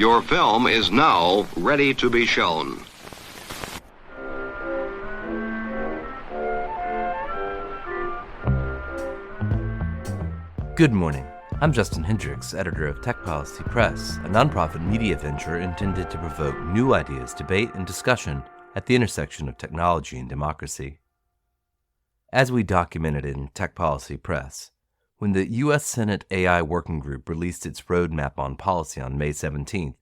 Your film is now ready to be shown. Good morning. I'm Justin Hendricks, editor of Tech Policy Press, a nonprofit media venture intended to provoke new ideas, debate, and discussion at the intersection of technology and democracy. As we documented in Tech Policy Press, when the U.S. Senate AI Working Group released its roadmap on policy on May 17th,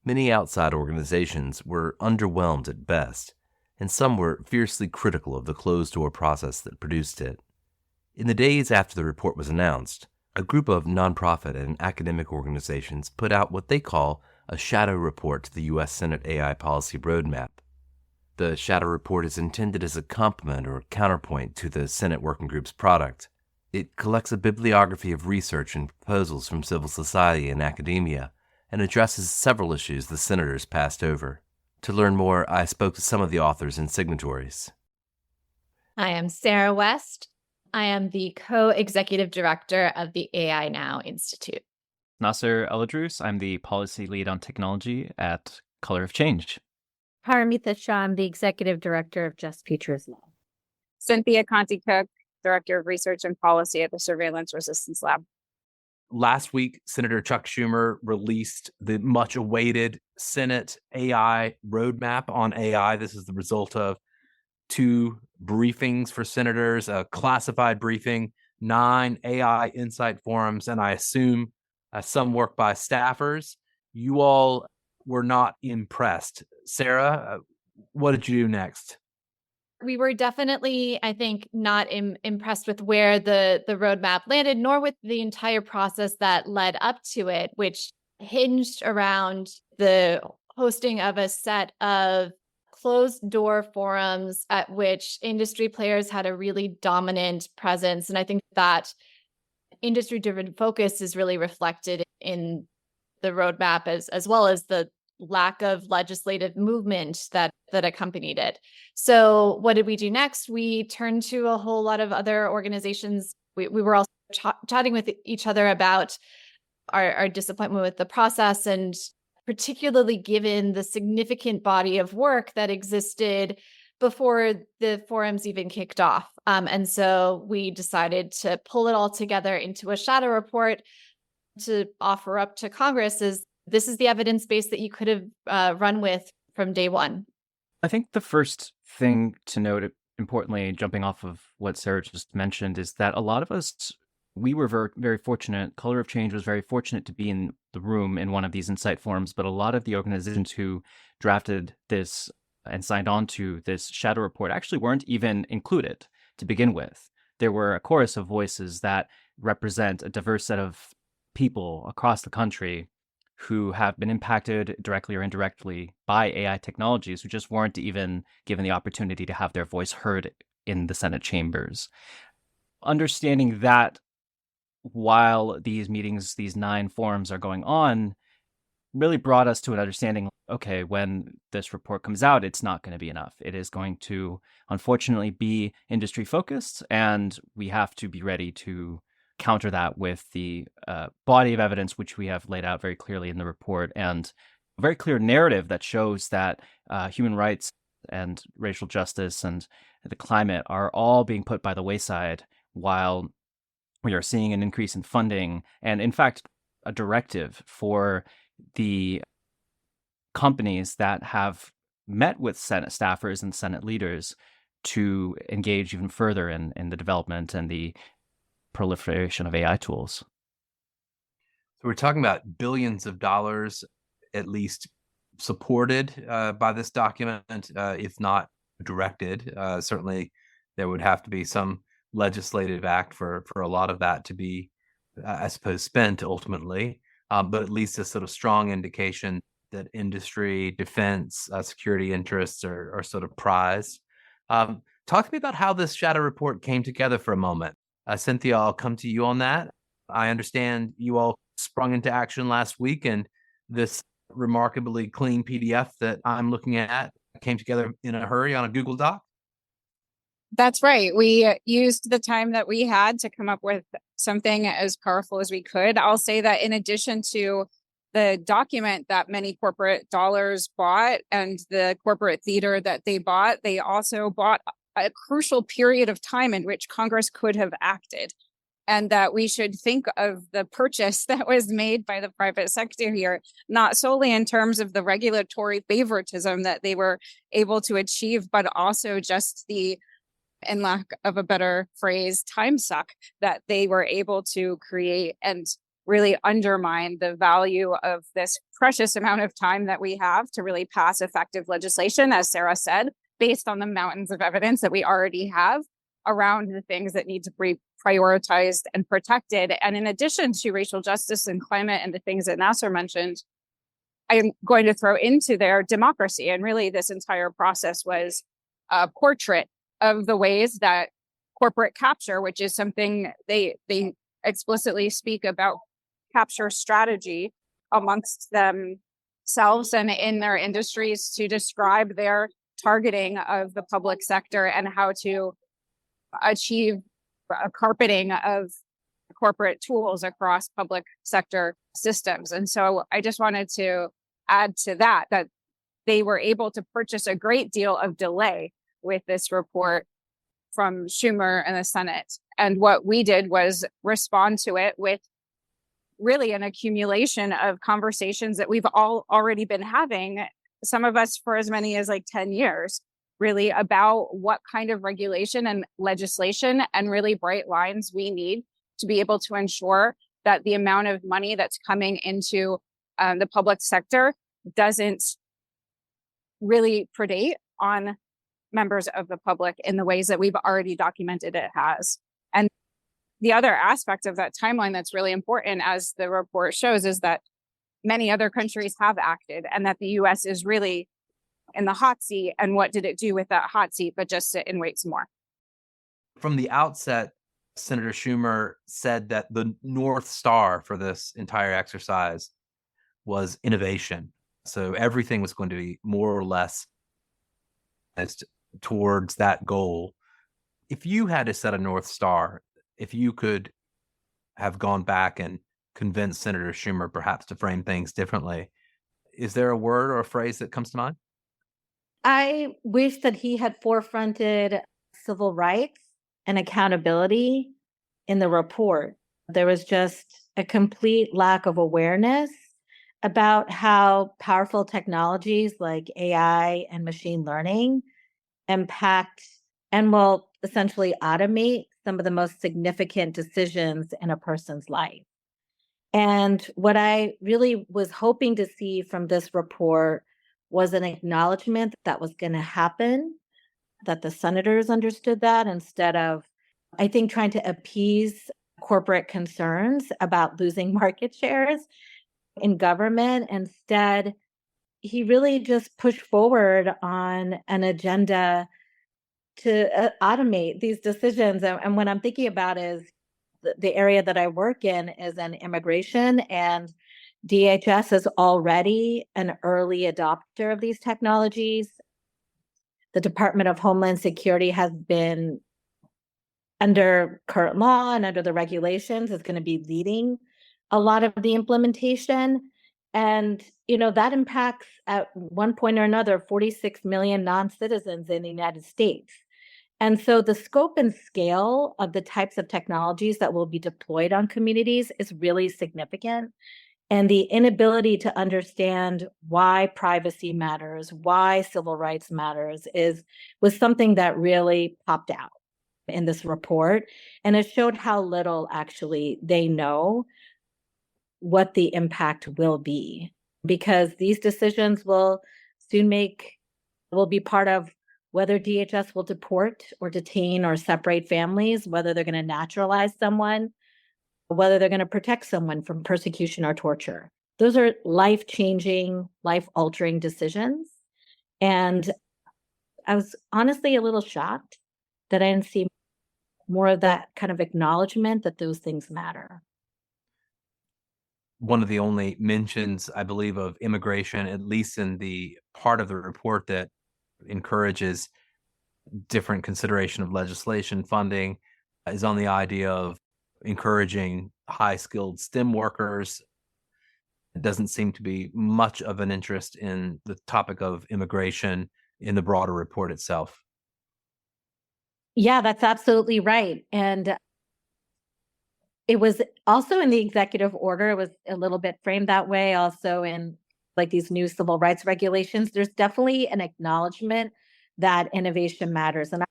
many outside organizations were underwhelmed at best, and some were fiercely critical of the closed-door process that produced it. In the days after the report was announced, a group of nonprofit and academic organizations put out what they call a shadow report to the U.S. Senate AI policy roadmap. The shadow report is intended as a complement or counterpoint to the Senate Working Group's product. It collects a bibliography of research and proposals from civil society and academia and addresses several issues the senators passed over. To learn more, I spoke to some of the authors and signatories. I am Sarah West. I am the co-executive director of the AI Now Institute. Nasser Eledroos. I'm the policy lead on technology at Color of Change. Paramita Shah. I'm the executive director of Just Futures Law. Cynthia Conti-Cook, director of research and policy at the Surveillance Resistance Lab. Last week, Senator Chuck Schumer released the much-awaited Senate AI roadmap on AI. This is the result of 2 briefings for senators, a classified briefing, 9 AI insight forums, and I assume some work by staffers. You all were not impressed. Sarah, what did you do next? We were definitely, I think, not impressed with where the roadmap landed, nor with the entire process that led up to it, which hinged around the hosting of a set of closed-door forums at which industry players had a really dominant presence. And I think that industry-driven focus is really reflected in the roadmap as well as the lack of legislative movement that accompanied it. So what did we do next? We turned to a whole lot of other organizations. We were also chatting with each other about our disappointment with the process, and particularly given the significant body of work that existed before the forums even kicked off. And so we decided to pull it all together into a shadow report to offer up to Congress as this is the evidence base that you could have run with from day one. I think the first thing to note, importantly, jumping off of what Sarah just mentioned, is that a lot of us, we were very, very fortunate. Color of Change was very fortunate to be in the room in one of these insight forums, but a lot of the organizations who drafted this and signed on to this shadow report actually weren't even included to begin with. There were a chorus of voices that represent a diverse set of people across the country who have been impacted directly or indirectly by AI technologies, who just weren't even given the opportunity to have their voice heard in the Senate chambers. Understanding that while these meetings, these 9 forums are going on, really brought us to an understanding, okay, when this report comes out, it's not going to be enough. It is going to, unfortunately, be industry focused, and we have to be ready to counter that with the body of evidence, which we have laid out very clearly in the report, and a very clear narrative that shows that human rights and racial justice and the climate are all being put by the wayside while we are seeing an increase in funding and, in fact, a directive for the companies that have met with Senate staffers and Senate leaders to engage even further in the development and the proliferation of AI tools. So we're talking about billions of dollars, at least supported by this document, if not directed. Certainly, there would have to be some legislative act for a lot of that to be, I suppose, spent ultimately. But at least a sort of strong indication that industry, defense, security interests are sort of prized. Talk to me about how this shadow report came together for a moment. Cynthia, I'll come to you on that. I understand you all sprung into action last week, and this remarkably clean PDF that I'm looking at came together in a hurry on a Google Doc. That's right. We used the time that we had to come up with something as powerful as we could. I'll say that in addition to the document that many corporate dollars bought and the corporate theater that they also bought a crucial period of time in which Congress could have acted. And that we should think of the purchase that was made by the private sector here, not solely in terms of the regulatory favoritism that they were able to achieve, but also just the, in lack of a better phrase, time suck that they were able to create and really undermine the value of this precious amount of time that we have to really pass effective legislation, as Sarah said, based on the mountains of evidence that we already have around the things that need to be prioritized and protected. And in addition to racial justice and climate and the things that Nasser mentioned, I'm going to throw into there democracy. And really, this entire process was a portrait of the ways that corporate capture, which is something they explicitly speak about capture strategy amongst themselves and in their industries to describe their targeting of the public sector and how to achieve a carpeting of corporate tools across public sector systems. And so I just wanted to add to that they were able to purchase a great deal of delay with this report from Schumer and the Senate. And what we did was respond to it with really an accumulation of conversations that we've all already been having, some of us for as many as like 10 years, really about what kind of regulation and legislation and really bright lines we need to be able to ensure that the amount of money that's coming into the public sector doesn't really predate on members of the public in the ways that we've already documented it has. And the other aspect of that timeline that's really important, as the report shows, is that many other countries have acted and that the US is really in the hot seat. And what did it do with that hot seat but just sit and wait some more? From the outset, Senator Schumer said that the North Star for this entire exercise was innovation. So everything was going to be more or less towards that goal. If you had to set a North Star, if you could have gone back and convinced Senator Schumer perhaps to frame things differently, is there a word or a phrase that comes to mind? I wish that he had forefronted civil rights and accountability in the report. There was just a complete lack of awareness about how powerful technologies like AI and machine learning impact and will essentially automate some of the most significant decisions in a person's life. And what I really was hoping to see from this report was an acknowledgement that was going to happen, that the senators understood that, instead of, I think, trying to appease corporate concerns about losing market shares in government. Instead, he really just pushed forward on an agenda to automate these decisions. And what I'm thinking about is the area that I work in is in immigration, and DHS is already an early adopter of these technologies. The Department of Homeland Security has been, under current law and under the regulations, is going to be leading a lot of the implementation. And, that impacts at one point or another 46 million non-citizens in the United States. And so the scope and scale of the types of technologies that will be deployed on communities is really significant. And the inability to understand why privacy matters, why civil rights matters was something that really popped out in this report. And it showed how little actually they know what the impact will be, because these decisions will be part of whether DHS will deport or detain or separate families, whether they're going to naturalize someone, whether they're going to protect someone from persecution or torture. Those are life-changing, life-altering decisions. And I was honestly a little shocked that I didn't see more of that kind of acknowledgement that those things matter. One of the only mentions, I believe, of immigration, at least in the part of the report that encourages different consideration of legislation funding, is on the idea of encouraging high-skilled STEM workers. It doesn't seem to be much of an interest in the topic of immigration in the broader report itself. Yeah, that's absolutely right. And it was also in the executive order, it was a little bit framed that way, also in like these new civil rights regulations. There's definitely an acknowledgement that innovation matters. And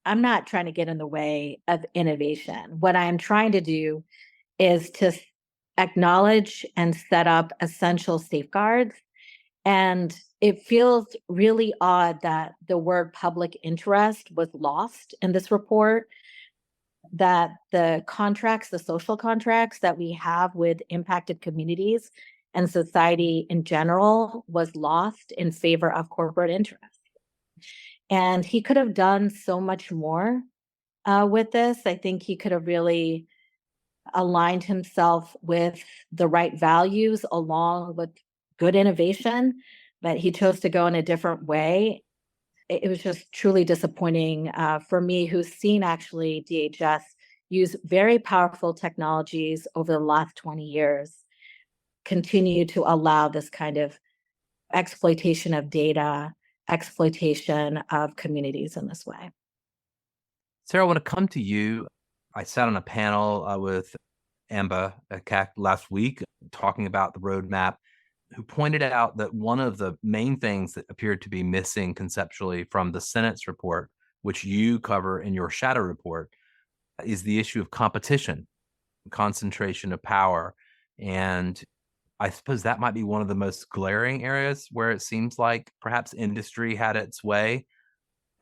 I'm not trying to get in the way of innovation. What I'm trying to do is to acknowledge and set up essential safeguards. And it feels really odd that the word public interest was lost in this report, that the contracts, the social contracts that we have with impacted communities and society in general was lost in favor of corporate interest. And he could have done so much more with this. I think he could have really aligned himself with the right values along with good innovation, but he chose to go in a different way. It was just truly disappointing for me, who's seen actually DHS use very powerful technologies over the last 20 years, continue to allow this kind of exploitation of data, exploitation of communities in this way. Sarah, I want to come to you. I sat on a panel with Amba Kak last week talking about the roadmap, who pointed out that one of the main things that appeared to be missing conceptually from the Senate's report, which you cover in your shadow report, is the issue of competition, concentration of power. And I suppose that might be one of the most glaring areas where it seems like perhaps industry had its way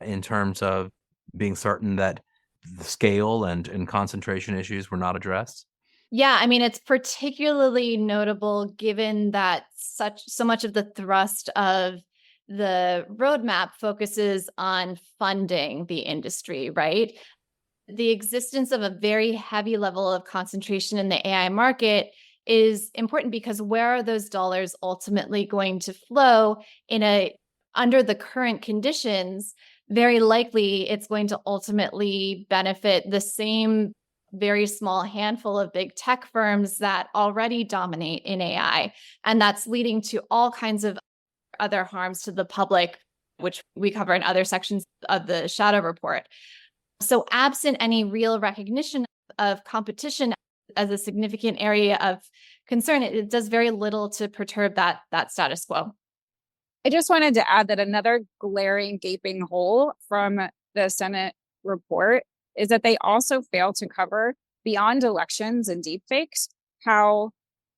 in terms of being certain that the scale and concentration issues were not addressed. Yeah, I mean, it's particularly notable given that so much of the thrust of the roadmap focuses on funding the industry, right? The existence of a very heavy level of concentration in the AI market is important because where are those dollars ultimately going to flow under the current conditions? Very likely it's going to ultimately benefit the same very small handful of big tech firms that already dominate in AI. And that's leading to all kinds of other harms to the public, which we cover in other sections of the shadow report. So absent any real recognition of competition as a significant area of concern, it does very little to perturb that status quo. I just wanted to add that another glaring gaping hole from the Senate report is that they also fail to cover, beyond elections and deepfakes, how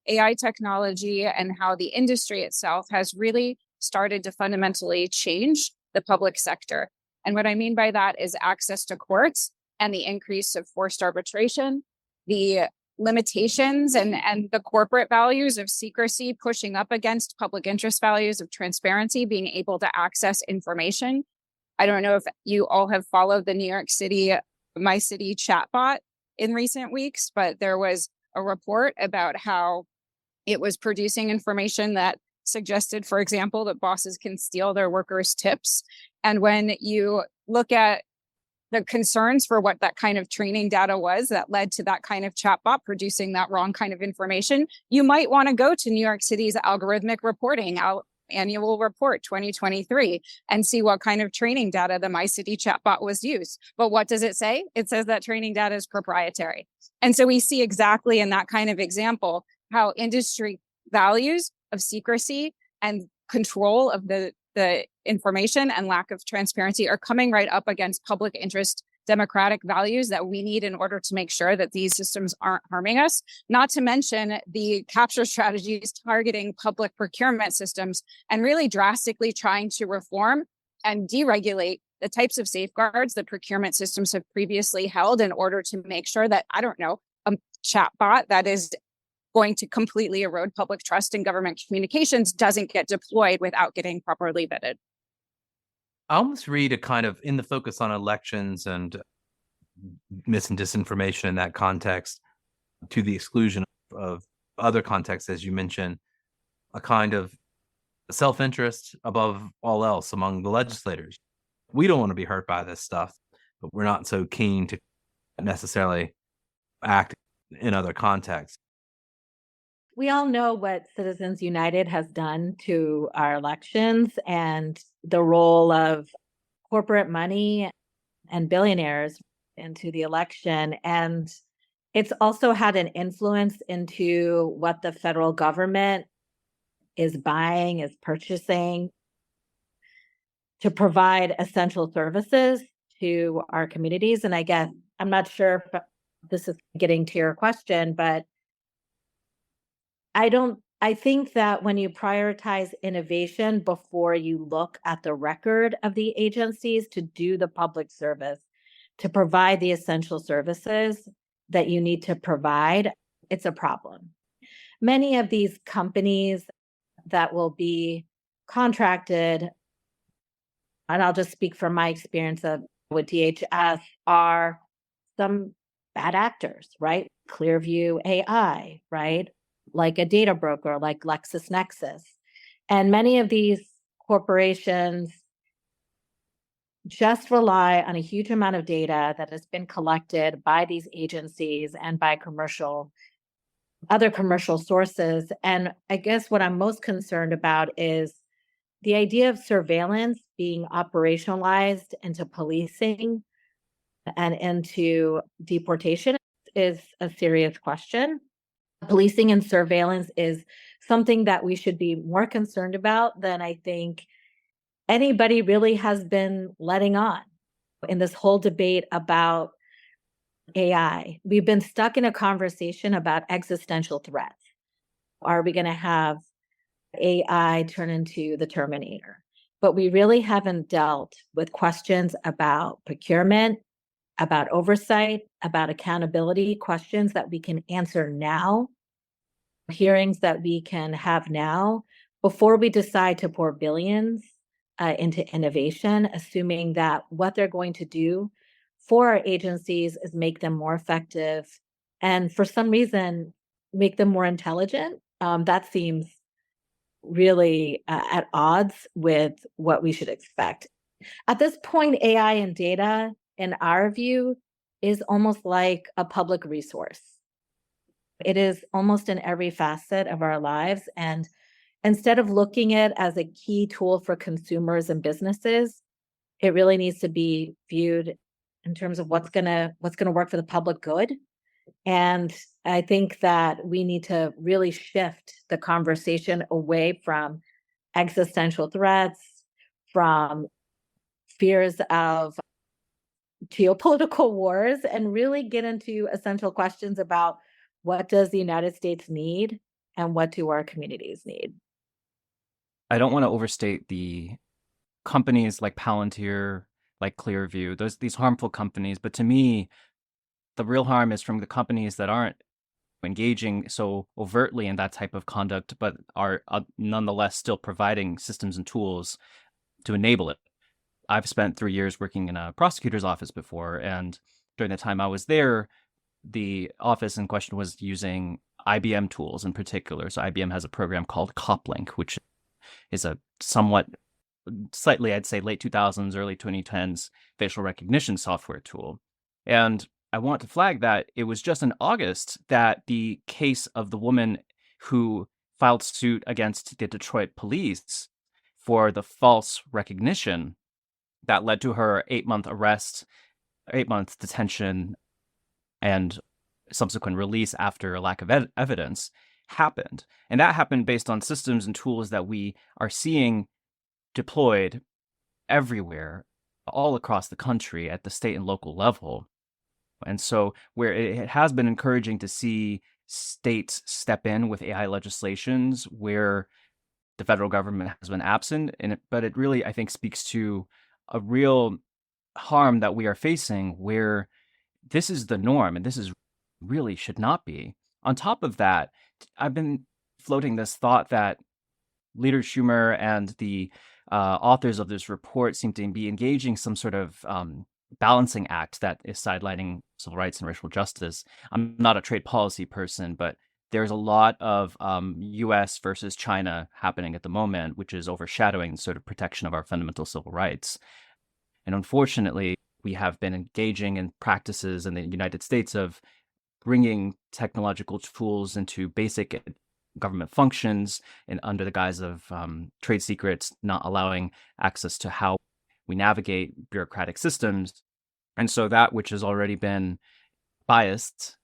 AI technology and how the industry itself has really started to fundamentally change the public sector. And what I mean by that is access to courts and the increase of forced arbitration, the limitations and the corporate values of secrecy pushing up against public interest values of transparency, being able to access information. I don't know if you all have followed the New York City My City chatbot in recent weeks, but there was a report about how it was producing information that suggested, for example, that bosses can steal their workers' tips. And when you look at the concerns for what that kind of training data was that led to that kind of chatbot producing that wrong kind of information, you might want to go to New York City's algorithmic reporting annual report 2023 and see what kind of training data the My City chatbot was used. But what does it say? It says that training data is proprietary. And so we see exactly in that kind of example how industry values of secrecy and control of the information and lack of transparency are coming right up against public interest democratic values that we need in order to make sure that these systems aren't harming us, not to mention the capture strategies targeting public procurement systems and really drastically trying to reform and deregulate the types of safeguards that procurement systems have previously held in order to make sure that, I don't know, a chatbot that is going to completely erode public trust in government communications doesn't get deployed without getting properly vetted. I almost read a kind of, in the focus on elections and mis and disinformation in that context, to the exclusion of other contexts, as you mentioned, a kind of self-interest above all else among the legislators. We don't want to be hurt by this stuff, but we're not so keen to necessarily act in other contexts. We all know what Citizens United has done to our elections and the role of corporate money and billionaires into the election. And it's also had an influence into what the federal government is buying, is purchasing to provide essential services to our communities. And I guess I'm not sure if this is getting to your question, but I think that when you prioritize innovation before you look at the record of the agencies to do the public service, to provide the essential services that you need to provide, it's a problem. Many of these companies that will be contracted, and I'll just speak from my experience with DHS, are some bad actors, right? Clearview AI, right? Like a data broker like LexisNexis. And many of these corporations just rely on a huge amount of data that has been collected by these agencies and by other commercial sources. And I guess what I'm most concerned about is the idea of surveillance being operationalized into policing and into deportation is a serious question. Policing and surveillance is something that we should be more concerned about than I think anybody really has been letting on in this whole debate about AI. We've been stuck in a conversation about existential threats. Are we going to have AI turn into the Terminator? But we really haven't dealt with questions about procurement, about oversight, about accountability, questions that we can answer now, hearings that we can have now before we decide to pour billions into innovation, assuming that what they're going to do for our agencies is make them more effective and for some reason make them more intelligent. That seems really at odds with what we should expect. At this point, AI and data, in our view, is almost like a public resource. It is almost in every facet of our lives. And instead of looking at it as a key tool for consumers and businesses, it really needs to be viewed in terms of what's gonna work for the public good. And I think that we need to really shift the conversation away from existential threats, from fears of geopolitical wars, and really get into essential questions about what does the United States need and what do our communities need. I don't want to overstate the companies like Palantir, like Clearview, these harmful companies, but to me, the real harm is from the companies that aren't engaging so overtly in that type of conduct, but are nonetheless still providing systems and tools to enable it. I've spent 3 years working in a prosecutor's office before, and during the time I was there, the office in question was using IBM tools in particular. So IBM has a program called CopLink, which is a slightly, I'd say, late 2000s, early 2010s facial recognition software tool. And I want to flag that it was just in August that the case of the woman who filed suit against the Detroit police for the false recognition that led to her 8-month arrest, 8-month detention, and subsequent release after a lack of evidence happened. And that happened based on systems and tools that we are seeing deployed everywhere, all across the country at the state and local level. And so where it has been encouraging to see states step in with AI legislations where the federal government has been absent, but it really, I think, speaks to a real harm that we are facing where this is the norm and this is really should not be. On top of that, I've been floating this thought that Leader Schumer and the authors of this report seem to be engaging some sort of balancing act that is sidelining civil rights and racial justice. I'm not a trade policy person, but there's a lot of U.S. versus China happening at the moment, which is overshadowing sort of protection of our fundamental civil rights. And unfortunately, we have been engaging in practices in the United States of bringing technological tools into basic government functions and under the guise of trade secrets, not allowing access to how we navigate bureaucratic systems. And so that which has already been biased,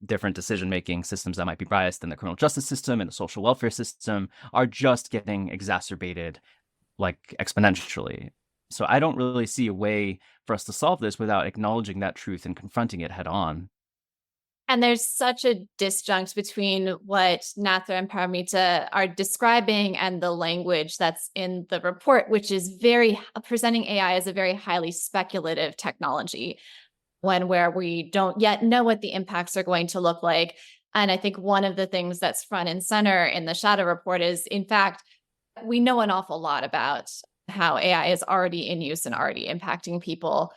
different decision-making systems that might be biased in the criminal justice system and the social welfare system are just getting exacerbated like exponentially. So I don't really see a way for us to solve this without acknowledging that truth and confronting it head on. And there's such a disjunct between what Nasser and Paramita are describing and the language that's in the report, which is very presenting AI as a very highly speculative technology, one where we don't yet know what the impacts are going to look like. And I think one of the things that's front and center in the Shadow report is, in fact, we know an awful lot about how AI is already in use and already impacting people.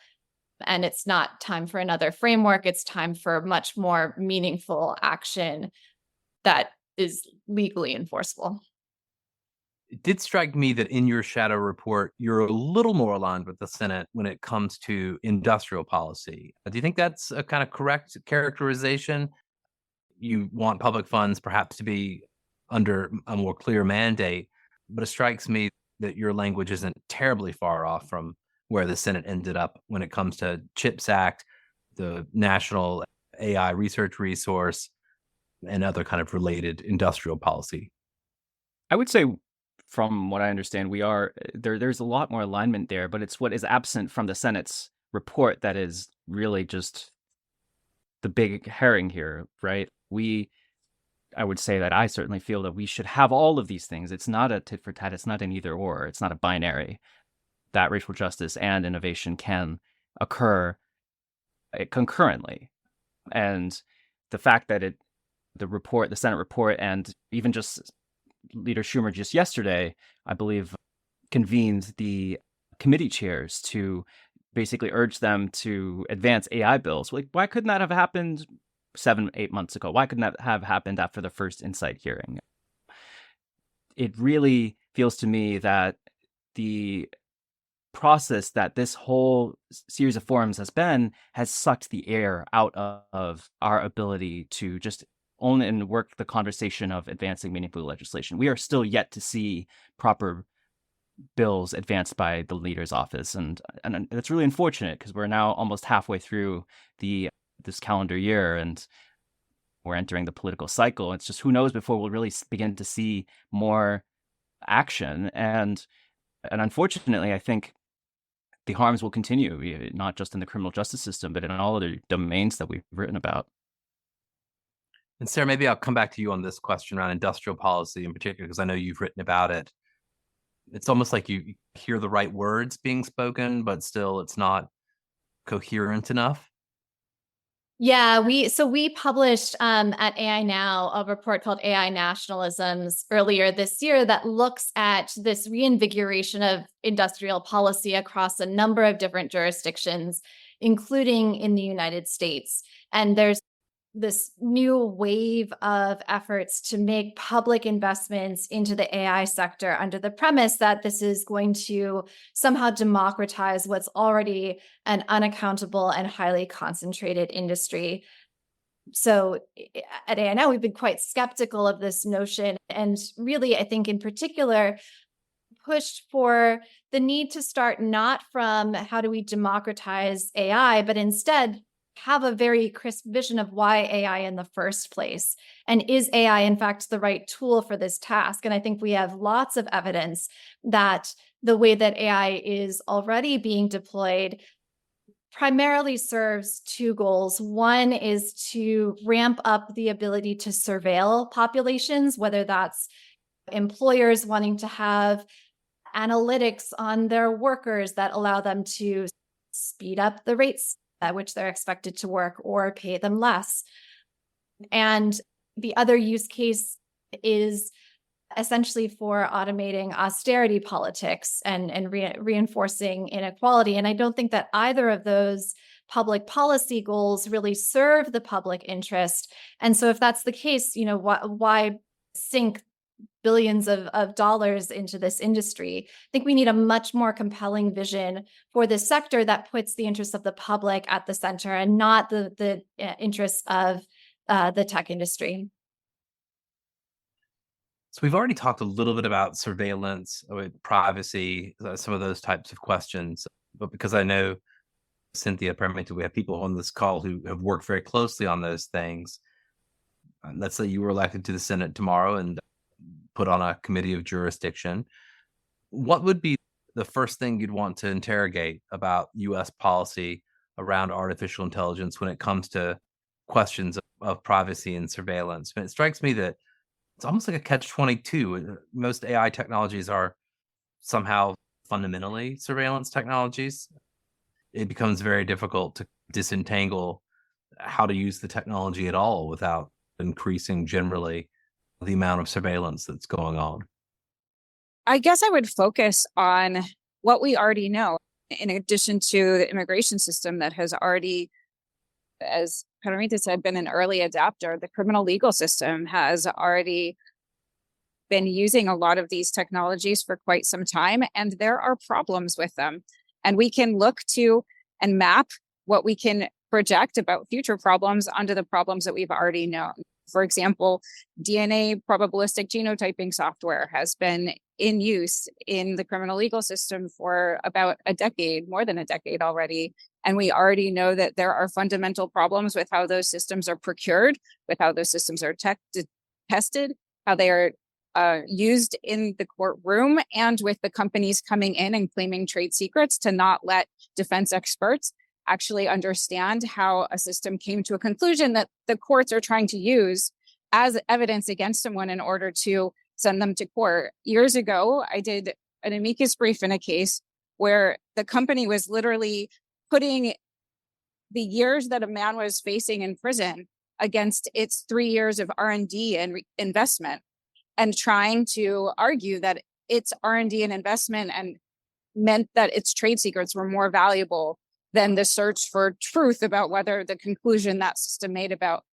And it's not time for another framework. It's time for much more meaningful action that is legally enforceable. It did strike me that in your shadow report, you're a little more aligned with the Senate when it comes to industrial policy. Do you think that's a kind of correct characterization? You want public funds perhaps to be under a more clear mandate, but it strikes me that your language isn't terribly far off from where the Senate ended up when it comes to CHIPS Act, the National AI Research Resource, and other kind of related industrial policy. I would say, from what I understand, we are there's a lot more alignment there, but it's what is absent from the Senate's report that is really just the big herring here, right? I would say that I certainly feel that we should have all of these things. It's not a tit for tat. It's not an either or. It's not a binary. That racial justice and innovation can occur concurrently. And the fact that the Senate report, and even just Leader Schumer just yesterday, I believe, convened the committee chairs to basically urge them to advance AI bills. Like, why couldn't that have happened 7-8 months ago? Why couldn't that have happened after the first Insight hearing? It really feels to me that the process that this whole series of forums has sucked the air out of our ability to just own and work the conversation of advancing meaningful legislation. We are still yet to see proper bills advanced by the leader's office, and that's really unfortunate because we're now almost halfway through this calendar year and we're entering the political cycle. It's just who knows before we'll really begin to see more action, and unfortunately, I think the harms will continue, not just in the criminal justice system, but in all other domains that we've written about. And Sarah, maybe I'll come back to you on this question around industrial policy in particular, because I know you've written about it. It's almost like you hear the right words being spoken, but still it's not coherent enough. Yeah, we published at AI Now a report called AI Nationalisms earlier this year that looks at this reinvigoration of industrial policy across a number of different jurisdictions, including in the United States. And there's this new wave of efforts to make public investments into the AI sector under the premise that this is going to somehow democratize what's already an unaccountable and highly concentrated industry. So at AI Now, we've been quite skeptical of this notion, and really, I think in particular, pushed for the need to start not from how do we democratize AI, but instead have a very crisp vision of why AI in the first place. And is AI, in fact, the right tool for this task? And I think we have lots of evidence that the way that AI is already being deployed primarily serves two goals. One is to ramp up the ability to surveil populations, whether that's employers wanting to have analytics on their workers that allow them to speed up the rates at which they're expected to work or pay them less. And the other use case is essentially for automating austerity politics and reinforcing inequality. And I don't think that either of those public policy goals really serve the public interest. And so if that's the case, why sink billions of dollars into this industry? I think we need a much more compelling vision for this sector that puts the interests of the public at the center and not the interests of the tech industry. So we've already talked a little bit about surveillance, privacy, some of those types of questions. But because I know, Cynthia, Paramita, we have people on this call who have worked very closely on those things. Let's say you were elected to the Senate tomorrow and put on a committee of jurisdiction. What would be the first thing you'd want to interrogate about U.S. policy around artificial intelligence when it comes to questions of privacy and surveillance? And it strikes me that it's almost like a catch-22. Most AI technologies are somehow fundamentally surveillance technologies. It becomes very difficult to disentangle how to use the technology at all without increasing generally the amount of surveillance that's going on. I guess I would focus on what we already know, in addition to the immigration system that has already, as Paramita said, been an early adapter. The criminal legal system has already been using a lot of these technologies for quite some time, and there are problems with them. And we can look to and map what we can project about future problems onto the problems that we've already known. For example, DNA probabilistic genotyping software has been in use in the criminal legal system for about a decade, more than a decade already. And we already know that there are fundamental problems with how those systems are procured, with how those systems are tested, how they are used in the courtroom, and with the companies coming in and claiming trade secrets to not let defense experts actually understand how a system came to a conclusion that the courts are trying to use as evidence against someone in order to send them to court. Years ago, I did an amicus brief in a case where the company was literally putting the years that a man was facing in prison against its 3 years of R&D and investment, and trying to argue that its R&D and investment and meant that its trade secrets were more valuable than the search for truth about whether the conclusion that system made about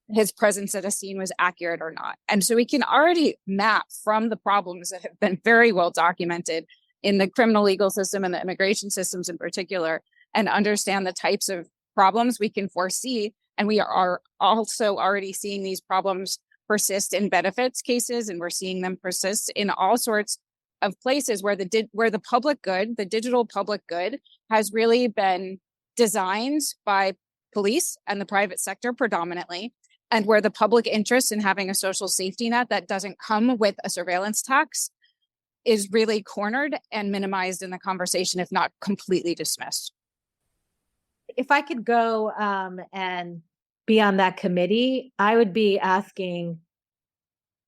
his presence at a scene was accurate or not. And so we can already map from the problems that have been very well documented in the criminal legal system and the immigration systems in particular, and understand the types of problems we can foresee. And we are also already seeing these problems persist in benefits cases, and we're seeing them persist in all sorts of places where the public good, the digital public good, has really been designed by police and the private sector predominantly, and where the public interest in having a social safety net that doesn't come with a surveillance tax is really cornered and minimized in the conversation, if not completely dismissed. If I could go and be on that committee, I would be asking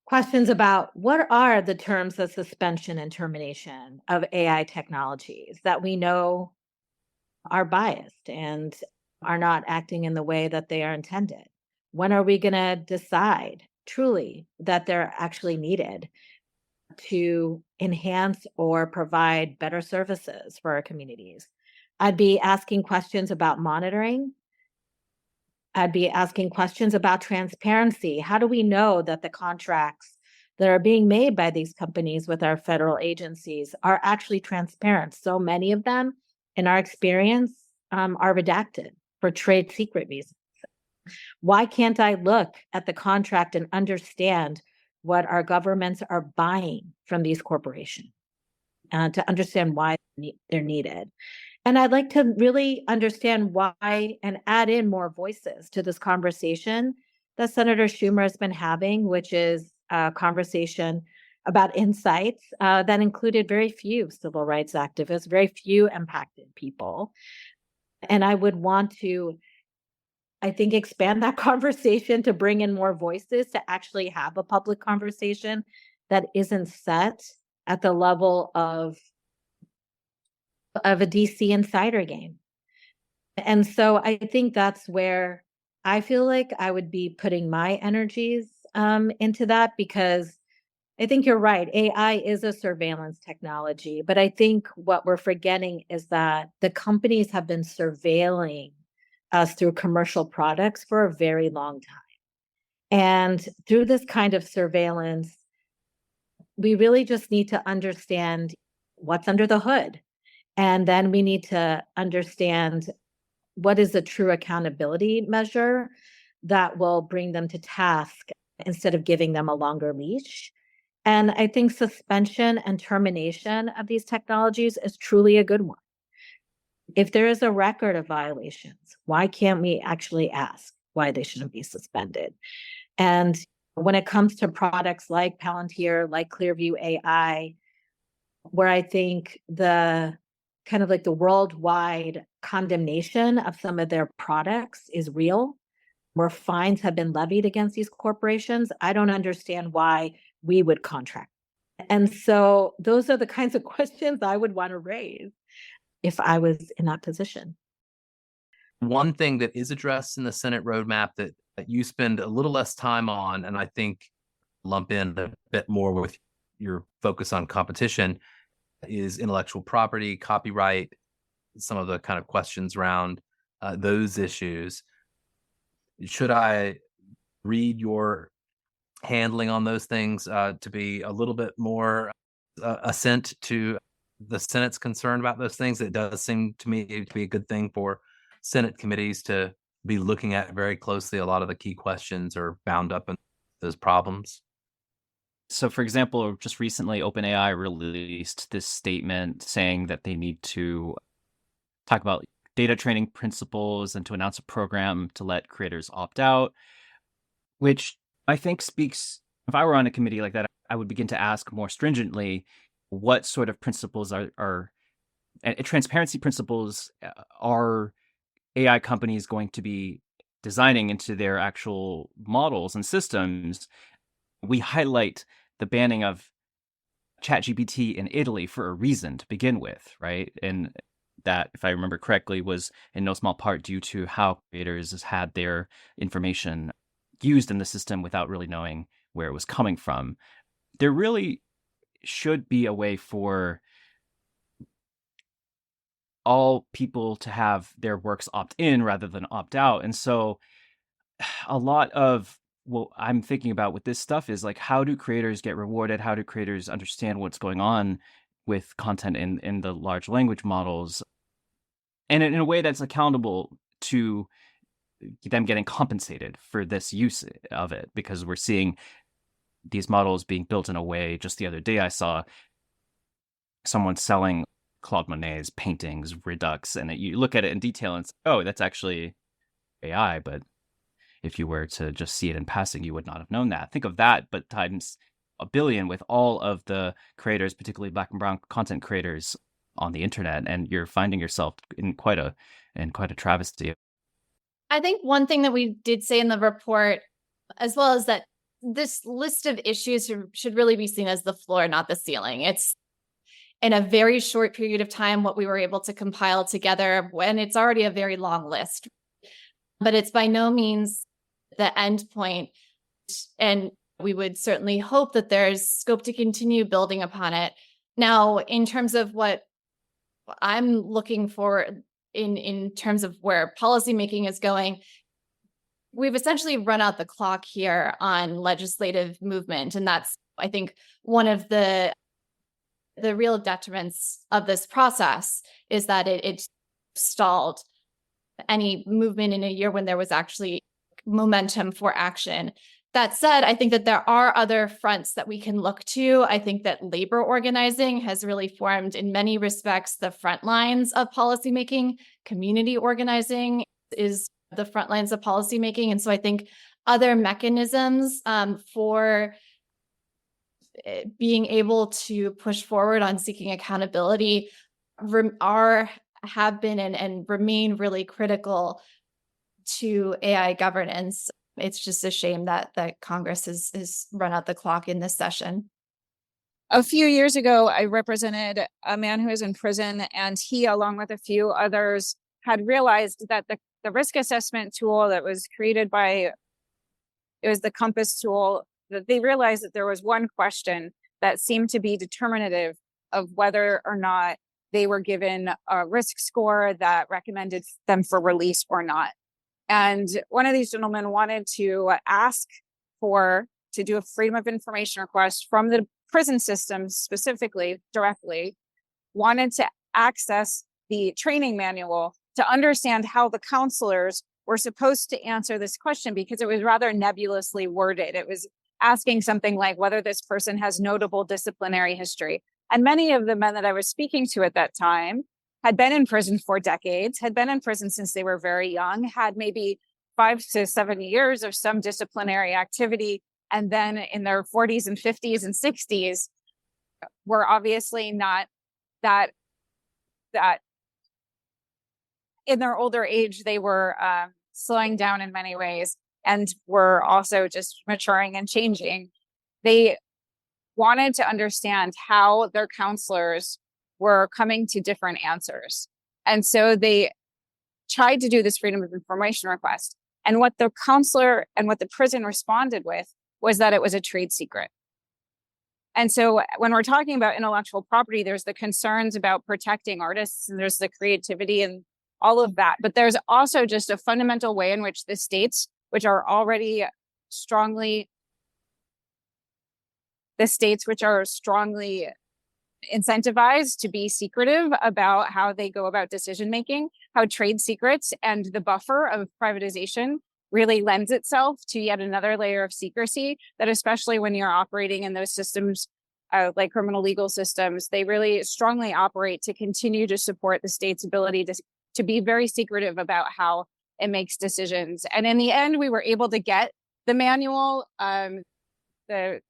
questions about what are the terms of suspension and termination of AI technologies that we know are biased and are not acting in the way that they are intended. When are we going to decide truly that they're actually needed to enhance or provide better services for our communities? I'd be asking questions about monitoring. I'd be asking questions about transparency. How do we know that the contracts that are being made by these companies with our federal agencies are actually transparent? So many of them, in our experience, are redacted for trade secret reasons. Why can't I look at the contract and understand what our governments are buying from these corporations to understand why they're needed? And I'd like to really understand why and add in more voices to this conversation that Senator Schumer has been having, which is a conversation about insights that included very few civil rights activists, very few impacted people. And I would want to, I think, expand that conversation to bring in more voices to actually have a public conversation that isn't set at the level of a DC insider game. And so I think that's where I feel like I would be putting my energies into that, because I think you're right. AI is a surveillance technology, but I think what we're forgetting is that the companies have been surveilling us through commercial products for a very long time. And through this kind of surveillance, we really just need to understand what's under the hood. And then we need to understand what is a true accountability measure that will bring them to task instead of giving them a longer leash. And I think suspension and termination of these technologies is truly a good one. If there is a record of violations, why can't we actually ask why they shouldn't be suspended? And when it comes to products like Palantir, like Clearview AI, where I think the kind of like the worldwide condemnation of some of their products is real, where fines have been levied against these corporations, I don't understand why we would contract. And so those are the kinds of questions I would want to raise if I was in that position. One thing that is addressed in the Senate roadmap that you spend a little less time on, and I think lump in a bit more with your focus on competition, is intellectual property, copyright, some of the kind of questions around those issues. Should I read your handling on those things to be a little bit more assent to the Senate's concern about those things? It does seem to me to be a good thing for Senate committees to be looking at very closely. A lot of the key questions are bound up in those problems. So, for example, just recently, OpenAI released this statement saying that they need to talk about data training principles and to announce a program to let creators opt out, which I think speaks, if I were on a committee like that, I would begin to ask more stringently what sort of principles are transparency principles are AI companies going to be designing into their actual models and systems. We highlight the banning of ChatGPT in Italy for a reason to begin with, right? And that, if I remember correctly, was in no small part due to how creators had their information used in the system without really knowing where it was coming from. There really should be a way for all people to have their works opt in rather than opt out. And so a lot of what I'm thinking about with this stuff is like, how do creators get rewarded? How do creators understand what's going on with content in the large language models? And in a way that's accountable to them getting compensated for this use of it, because we're seeing these models being built in a way. Just the other day, I saw someone selling Claude Monet's paintings, Redux, and you look at it in detail and it's, oh, that's actually AI, but if you were to just see it in passing, you would not have known that. Think of that, but times a billion with all of the creators, particularly Black and brown content creators on the internet, and you're finding yourself in quite a travesty. I think one thing that we did say in the report, as well, is that this list of issues should really be seen as the floor, not the ceiling. It's in a very short period of time what we were able to compile together, when it's already a very long list. But it's by no means the end point. And we would certainly hope that there's scope to continue building upon it. Now, in terms of what I'm looking for in terms of where policymaking is going, we've essentially run out the clock here on legislative movement. And that's, I think, one of the real detriments of this process, is that it stalled any movement in a year when there was actually momentum for action. That said, I think that there are other fronts that we can look to. I think that labor organizing has really formed, in many respects, the front lines of policymaking. Community organizing is the front lines of policymaking. And so I think other mechanisms for being able to push forward on seeking accountability have been and remain really critical to AI governance. It's just a shame that Congress has run out the clock in this session. A few years ago, I represented a man who was in prison, and he, along with a few others, had realized that the risk assessment tool that was created it was the Compass tool, that they realized that there was one question that seemed to be determinative of whether or not they were given a risk score that recommended them for release or not. And one of these gentlemen wanted to to do a freedom of information request from the prison system, specifically, directly, wanted to access the training manual to understand how the counselors were supposed to answer this question because it was rather nebulously worded. It was asking something like whether this person has notable disciplinary history. And many of the men that I was speaking to at that time had been in prison for decades, had been in prison since they were very young, had maybe 5 to 7 years of some disciplinary activity, and then in their 40s and 50s and 60s were obviously not that in their older age, they were slowing down in many ways and were also just maturing and changing. They wanted to understand how their counselors were coming to different answers. And so they tried to do this freedom of information request. And what the counselor and what the prison responded with was that it was a trade secret. And so when we're talking about intellectual property, there's the concerns about protecting artists and there's the creativity and all of that. But there's also just a fundamental way in which the states, which are already strongly incentivized to be secretive about how they go about decision making, how trade secrets and the buffer of privatization really lends itself to yet another layer of secrecy that, especially when you're operating in those systems like criminal legal systems, they really strongly operate to continue to support the state's ability to be very secretive about how it makes decisions. And in the end, we were able to get the manual. The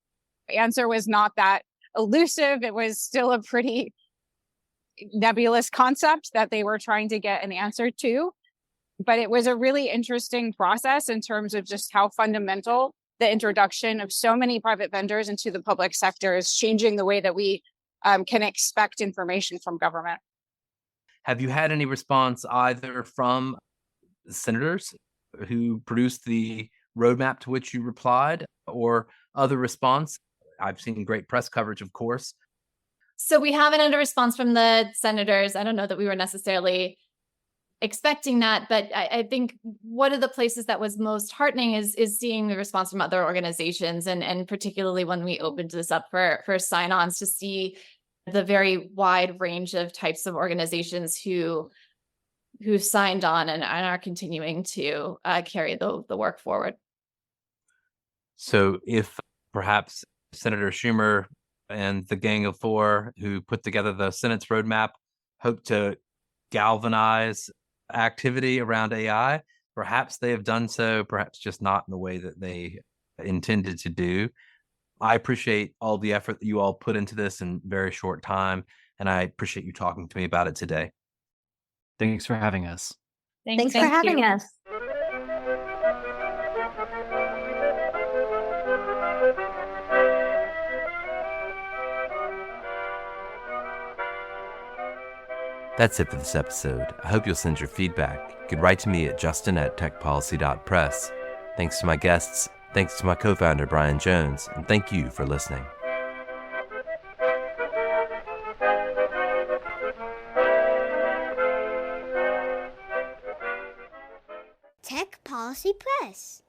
answer was not that elusive. It was still a pretty nebulous concept that they were trying to get an answer to. But it was a really interesting process in terms of just how fundamental the introduction of so many private vendors into the public sector is changing the way that we can expect information from government. Have you had any response either from senators who produced the roadmap to which you replied or other response? I've seen great press coverage, of course. So we haven't had a response from the senators. I don't know that we were necessarily expecting that, but I think one of the places that was most heartening is seeing the response from other organizations, and particularly when we opened this up for sign-ons, to see the very wide range of types of organizations who signed on and are continuing to carry the work forward. So if perhaps Senator Schumer and the Gang of Four who put together the Senate's roadmap hope to galvanize activity around AI, perhaps they have done so, perhaps just not in the way that they intended to do. I appreciate all the effort that you all put into this in a very short time, and I appreciate you talking to me about it today. Thanks for having us. Thanks for having us. That's it for this episode. I hope you'll send your feedback. You can write to me at justin@techpolicy.press. Thanks to my guests, thanks to my co-founder Brian Jones, and thank you for listening. Tech Policy Press.